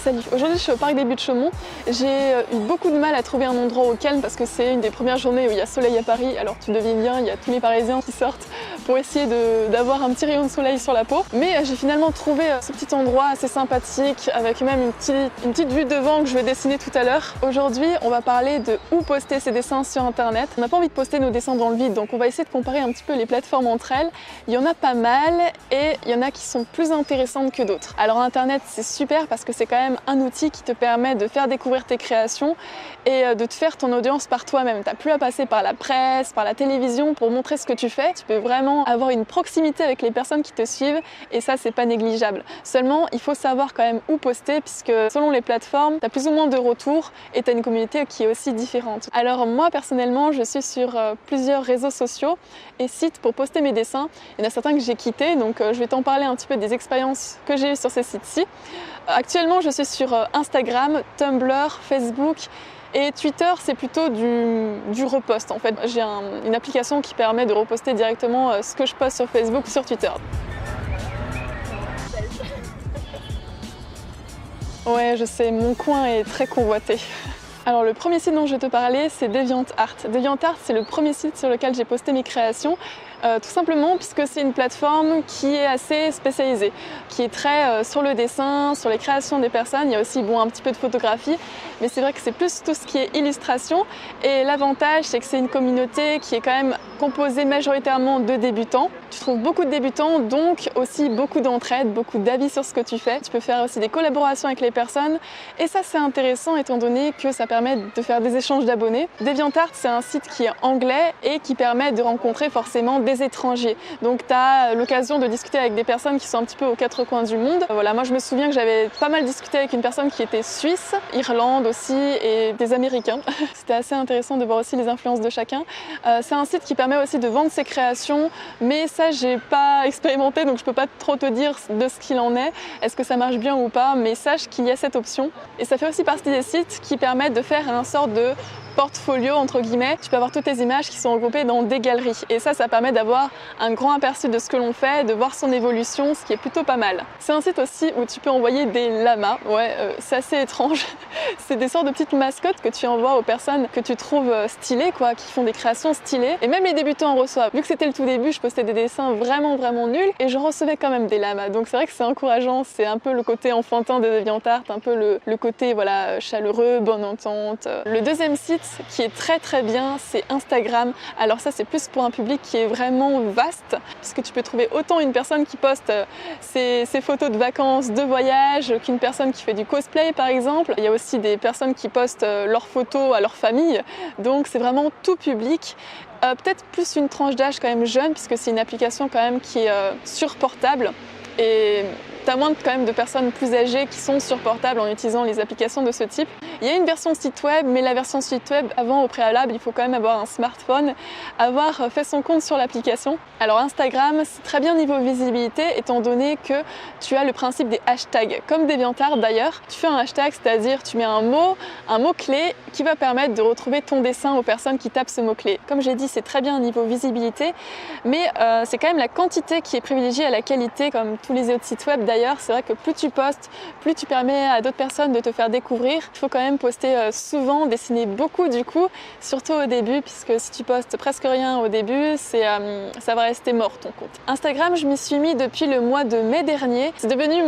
Salut, aujourd'hui je suis au parc des Buttes-Chaumont. J'ai eu beaucoup de mal à trouver un endroit au calme parce que c'est une des premières journées où il y a soleil à Paris. Alors tu devines bien, il y a tous les Parisiens qui sortent pour essayer d'avoir un petit rayon de soleil sur la peau. Mais j'ai finalement trouvé ce petit endroit assez sympathique avec même une petite vue devant que je vais dessiner tout à l'heure. Aujourd'hui on va parler de où poster ses dessins sur internet. On n'a pas envie de poster nos dessins dans le vide, donc on va essayer de comparer un petit peu les plateformes entre elles. Il y en a pas mal et il y en a qui sont plus intéressantes que d'autres. Alors internet c'est super parce que c'est quand même un outil qui te permet de faire découvrir tes créations et de te faire ton audience par toi-même. Tu n'as plus à passer par la presse, par la télévision pour montrer ce que tu fais. Tu peux vraiment avoir une proximité avec les personnes qui te suivent et ça c'est pas négligeable. Seulement il faut savoir quand même où poster puisque selon les plateformes tu as plus ou moins de retours et tu as une communauté qui est aussi différente. Alors moi personnellement je suis sur plusieurs réseaux sociaux et sites pour poster mes dessins. Il y en a certains que j'ai quittés donc je vais t'en parler un petit peu des expériences que j'ai eues sur ces sites-ci. Actuellement je suis sur Instagram, Tumblr, Facebook et Twitter c'est plutôt du repost en fait. J'ai une application qui permet de reposter directement ce que je poste sur Facebook ou sur Twitter. Ouais je sais, mon coin est très convoité. Alors le premier site dont je vais te parler c'est DeviantArt. DeviantArt c'est le premier site sur lequel j'ai posté mes créations. Tout simplement puisque c'est une plateforme qui est assez spécialisée, qui est très sur le dessin, sur les créations des personnes. Il y a aussi un petit peu de photographie, mais c'est vrai que c'est plus tout ce qui est illustration. Et l'avantage, c'est que c'est une communauté qui est quand même composée majoritairement de débutants. Tu trouves beaucoup de débutants, donc aussi beaucoup d'entraide, beaucoup d'avis sur ce que tu fais. Tu peux faire aussi des collaborations avec les personnes. Et ça, c'est intéressant étant donné que ça permet de faire des échanges d'abonnés. DeviantArt, c'est un site qui est anglais et qui permet de rencontrer forcément des étrangers. Donc tu as l'occasion de discuter avec des personnes qui sont un petit peu aux quatre coins du monde. Voilà, moi je me souviens que j'avais pas mal discuté avec une personne qui était suisse, Irlande aussi et des Américains. C'était assez intéressant de voir aussi les influences de chacun. C'est un site qui permet aussi de vendre ses créations, mais ça j'ai pas expérimenté donc je peux pas trop te dire de ce qu'il en est, est-ce que ça marche bien ou pas, mais sache qu'il y a cette option. Et ça fait aussi partie des sites qui permettent de faire un sorte de portfolio entre guillemets. Tu peux avoir toutes tes images qui sont regroupées dans des galeries et ça permet d'avoir un grand aperçu de ce que l'on fait, de voir son évolution, ce qui est plutôt pas mal. C'est un site aussi où tu peux envoyer des lamas, c'est assez étrange. C'est des sortes de petites mascottes que tu envoies aux personnes que tu trouves stylées, qui font des créations stylées. Et même les débutants en reçoivent. Vu que c'était le tout début, je postais des dessins vraiment nuls et je recevais quand même des lamas. Donc c'est vrai que c'est encourageant, c'est un peu le côté enfantin de DeviantArt, un peu le côté chaleureux, bonne entente. Le deuxième site qui est très bien, c'est Instagram. Alors ça c'est plus pour un public qui est vraiment vaste, puisque tu peux trouver autant une personne qui poste ses photos de vacances, de voyage, qu'une personne qui fait du cosplay par exemple. Il y a aussi des personnes qui postent leurs photos à leur famille, donc c'est vraiment tout public. Peut-être plus une tranche d'âge quand même jeune, puisque c'est une application quand même qui est sur portable et tu as moins quand même de personnes plus âgées qui sont sur portable en utilisant les applications de ce type. Il y a une version site web, mais la version site web, avant au préalable, il faut quand même avoir un smartphone, avoir fait son compte sur l'application. Alors Instagram, c'est très bien niveau visibilité, étant donné que tu as le principe des hashtags, comme DeviantArt d'ailleurs. Tu fais un hashtag, c'est-à-dire tu mets un mot-clé qui va permettre de retrouver ton dessin aux personnes qui tapent ce mot-clé. Comme j'ai dit, c'est très bien niveau visibilité, mais c'est quand même la quantité qui est privilégiée à la qualité, comme tous les autres sites web d'ailleurs. C'est vrai que plus tu postes, plus tu permets à d'autres personnes de te faire découvrir. Il faut quand même poster souvent, dessiner beaucoup du coup, surtout au début, puisque si tu postes presque rien au début, ça va rester mort ton compte. Instagram, je m'y suis mis depuis le mois de mai dernier. C'est devenu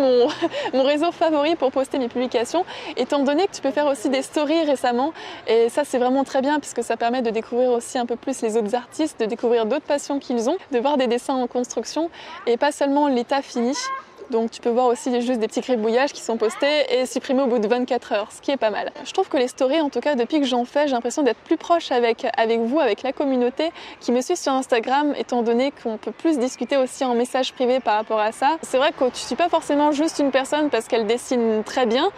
mon réseau favori pour poster mes publications, étant donné que tu peux faire aussi des stories récemment. Et ça, c'est vraiment très bien, puisque ça permet de découvrir aussi un peu plus les autres artistes, de découvrir d'autres passions qu'ils ont, de voir des dessins en construction et pas seulement l'état fini. Donc tu peux voir aussi juste des petits gribouillages qui sont postés et supprimés au bout de 24 heures, ce qui est pas mal. Je trouve que les stories, en tout cas depuis que j'en fais, j'ai l'impression d'être plus proche avec vous, avec la communauté qui me suit sur Instagram, étant donné qu'on peut plus discuter aussi en message privé par rapport à ça. C'est vrai que tu ne suis pas forcément juste une personne parce qu'elle dessine très bien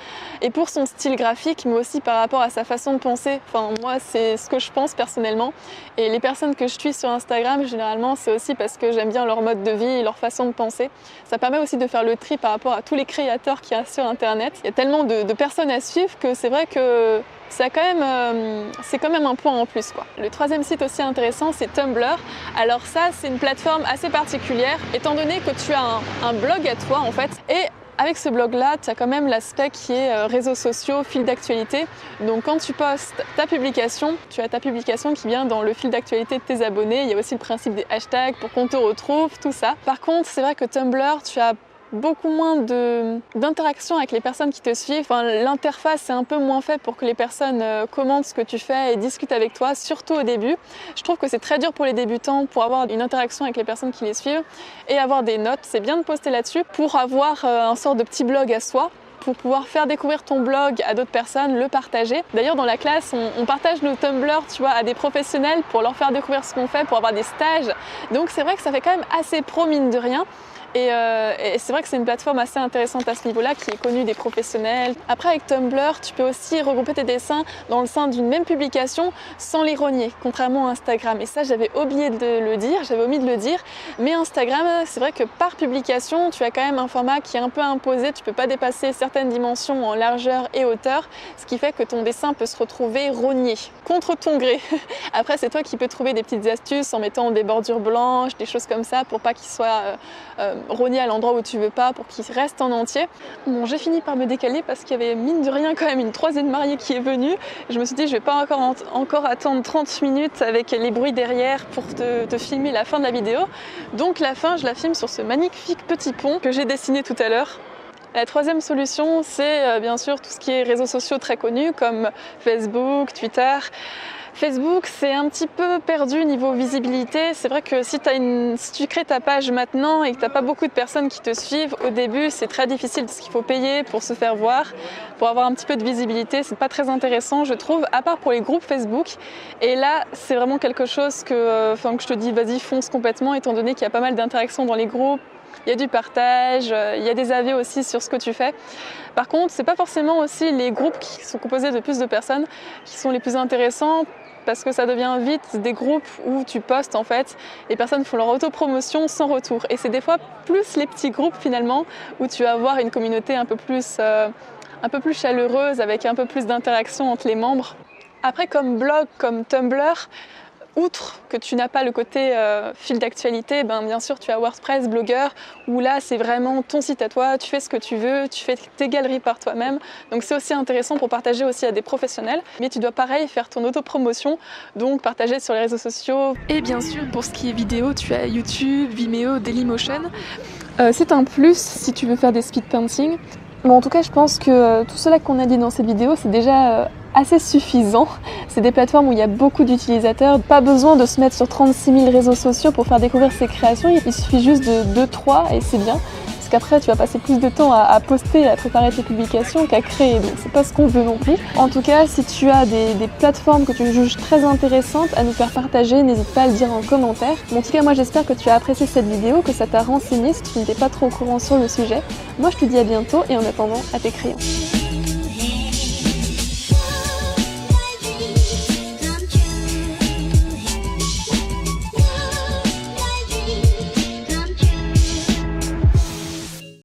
et pour son style graphique, mais aussi par rapport à sa façon de penser. Enfin moi c'est ce que je pense personnellement et les personnes que je suis sur Instagram, généralement c'est aussi parce que j'aime bien leur mode de vie et leur façon de penser. Ça permet aussi de faire le tri par rapport à tous les créateurs qu'il y a sur internet. Il y a tellement de personnes à suivre que c'est vrai que c'est quand même un point en plus, quoi. Le troisième site aussi intéressant, c'est Tumblr. Alors ça, c'est une plateforme assez particulière, étant donné que tu as un blog à toi en fait, et Avec ce blog-là, tu as quand même l'aspect qui est réseaux sociaux, fil d'actualité. Donc quand tu postes ta publication, tu as ta publication qui vient dans le fil d'actualité de tes abonnés. Il y a aussi le principe des hashtags pour qu'on te retrouve, tout ça. Par contre, c'est vrai que Tumblr, tu as beaucoup moins d'interaction avec les personnes qui te suivent. Enfin, l'interface est un peu moins faite pour que les personnes commentent ce que tu fais et discutent avec toi, surtout au début. Je trouve que c'est très dur pour les débutants pour avoir une interaction avec les personnes qui les suivent et avoir des notes. C'est bien de poster là-dessus pour avoir un sort de petit blog à soi, pour pouvoir faire découvrir ton blog à d'autres personnes, le partager. D'ailleurs, dans la classe, on partage nos Tumblr, tu vois, à des professionnels pour leur faire découvrir ce qu'on fait, pour avoir des stages. Donc c'est vrai que ça fait quand même assez pro, mine de rien. Et c'est vrai que c'est une plateforme assez intéressante à ce niveau-là, qui est connue des professionnels. Après, avec Tumblr, tu peux aussi regrouper tes dessins dans le sein d'une même publication sans les renier, contrairement à Instagram. Et ça, j'avais oublié de le dire, j'avais omis de le dire. Mais Instagram, c'est vrai que par publication, tu as quand même un format qui est un peu imposé. Tu ne peux pas dépasser certaines dimensions en largeur et hauteur, ce qui fait que ton dessin peut se retrouver rogné, contre ton gré. Après, c'est toi qui peux trouver des petites astuces en mettant des bordures blanches, des choses comme ça, pour pas qu'il soit rogner à l'endroit où tu veux pas, pour qu'il reste en entier. Bon, j'ai fini par me décaler parce qu'il y avait mine de rien quand même une troisième mariée qui est venue. Je me suis dit je vais pas encore attendre 30 minutes avec les bruits derrière pour te filmer la fin de la vidéo. Donc la fin, je la filme sur ce magnifique petit pont que j'ai dessiné tout à l'heure. La troisième solution, c'est bien sûr tout ce qui est réseaux sociaux très connus comme Facebook, Twitter. Facebook, c'est un petit peu perdu niveau visibilité. C'est vrai que si tu crées ta page maintenant et que tu n'as pas beaucoup de personnes qui te suivent, au début, c'est très difficile parce qu'il faut payer pour se faire voir, pour avoir un petit peu de visibilité. C'est pas très intéressant, je trouve, à part pour les groupes Facebook. Et là, c'est vraiment quelque chose que je te dis, vas-y, fonce complètement, étant donné qu'il y a pas mal d'interactions dans les groupes. Il y a du partage, il y a des avis aussi sur ce que tu fais. Par contre, c'est pas forcément aussi les groupes qui sont composés de plus de personnes qui sont les plus intéressants, parce que ça devient vite des groupes où tu postes en fait, les personnes font leur autopromotion sans retour. Et c'est des fois plus les petits groupes finalement où tu vas avoir une communauté un peu plus chaleureuse, avec un peu plus d'interaction entre les membres. Après, comme blog, comme Tumblr, outre que tu n'as pas le côté fil d'actualité, bien sûr tu as WordPress, Blogger, où là c'est vraiment ton site à toi, tu fais ce que tu veux, tu fais tes galeries par toi-même. Donc c'est aussi intéressant pour partager aussi à des professionnels. Mais tu dois pareil faire ton autopromotion, donc partager sur les réseaux sociaux. Et bien sûr pour ce qui est vidéo, tu as YouTube, Vimeo, Dailymotion. C'est un plus si tu veux faire des speed painting. Bon, en tout cas je pense que tout cela qu'on a dit dans cette vidéo c'est déjà assez suffisant. C'est des plateformes où il y a beaucoup d'utilisateurs. Pas besoin de se mettre sur 36 000 réseaux sociaux pour faire découvrir ses créations. Il suffit juste de 2-3 et c'est bien. Parce qu'après, tu vas passer plus de temps à poster, à préparer tes publications qu'à créer. Donc c'est pas ce qu'on veut non plus. En tout cas, si tu as des plateformes que tu juges très intéressantes à nous faire partager, n'hésite pas à le dire en commentaire. Bon, en tout cas, moi j'espère que tu as apprécié cette vidéo, que ça t'a renseigné si tu n'étais pas trop au courant sur le sujet. Moi je te dis à bientôt et en attendant, à tes crayons.